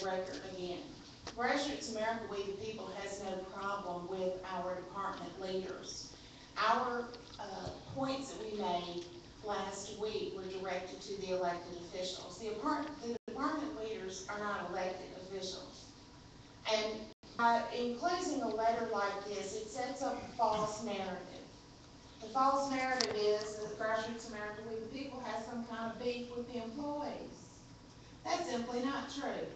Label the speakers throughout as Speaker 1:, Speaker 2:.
Speaker 1: record again. Grassroots America, We the People, has no problem with our department leaders. Our points that we made last week were directed to the elected officials. The department leaders are not elected officials. And in closing a letter like this, it sets up a false narrative. The false narrative is that Grassroots America, We the People, has some kind of beef with the employees. That's simply not true.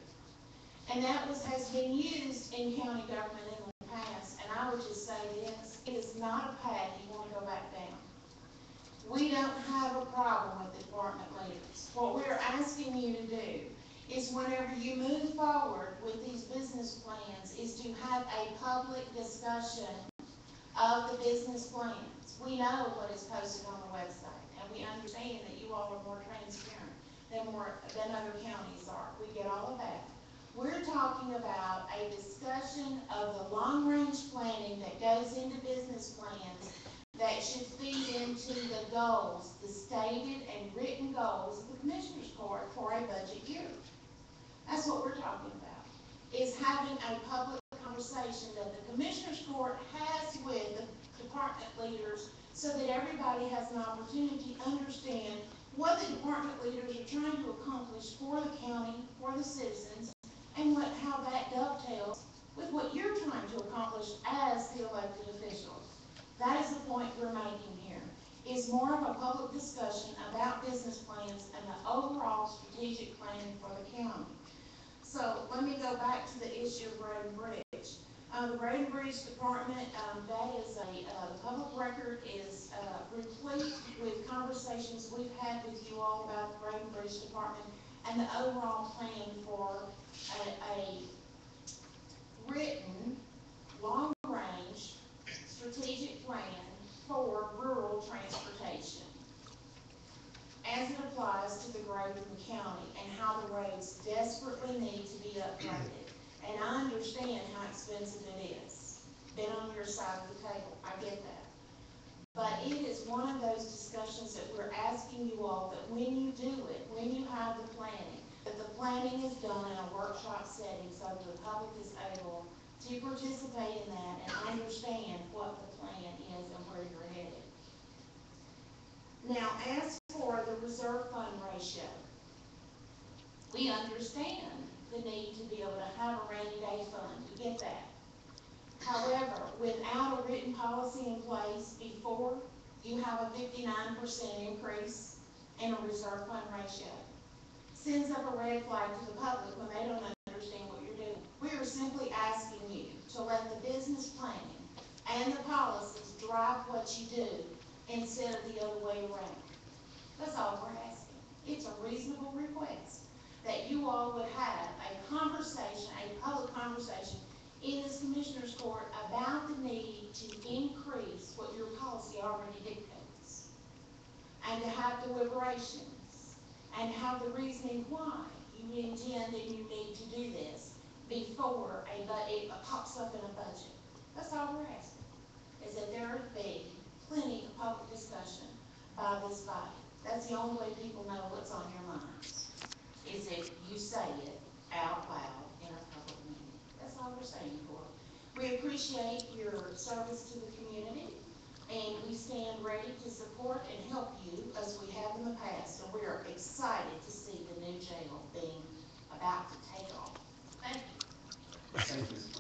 Speaker 1: And that has been used in county government in the past. And I would just say this, it is not a path you want to go back down. We don't have a problem with the department leaders. What we're asking you to do is whenever you move forward with these business plans is to have a public discussion of the business plans. We know what is posted on the website, and we understand that you all are more transparent than other counties are. We get all of that. We're talking about a discussion of the long-range planning that goes into business plans that should feed into the goals, the stated and written goals of the Commissioners Court for a budget year. That's what we're talking about, is having a public conversation that the Commissioners Court has with the department leaders so that everybody has an opportunity to understand what the department leaders are trying to accomplish for the county, for the citizens, and how that dovetails with what you're trying to accomplish as the elected officials. That is the point we're making here, is more of a public discussion about business plans and the overall strategic planning for the county. So let me go back to the issue of road and bridge. The road and bridge department, that is the public record is replete with conversations we've had with you all about the road and bridge department and the overall plan for a written, long-range strategic plan for rural transportation as it applies to the growth in the county and how the roads desperately need to be upgraded. And I understand how expensive it is. Been on your side of the table, I get that. But it is one of those discussions that we're asking you all that when you do it, when you have the planning, that the planning is done in a workshop setting so that the public is able to participate in that and understand what the plan is and where you're headed. Now, as for the reserve fund ratio, we understand the need to be able to have a rainy day fund. We get that. However, without a written policy in place before you have a 59% increase in a reserve fund ratio, sends up a red flag to the public when they don't understand what you're doing. We are simply asking you to let the business planning and the policies drive what you do instead of the other way around. That's all we're asking. It's a reasonable request that you all would have a conversation, a public conversation in this Commissioners Court about the need to increase what your policy already dictates, and to have deliberations, and have the reasoning why you intend and you need to do this before it pops up in a budget. That's all we're asking, is that there be plenty of public discussion by this body. That's the only way people know what's on your minds, is if you say it out loud in a public meeting. That's all we're saying for it. We appreciate your service to the community, and we stand ready to support and help you as we have in the past. And we are excited to see the new jail being about to take off. Thank you.
Speaker 2: Thank you.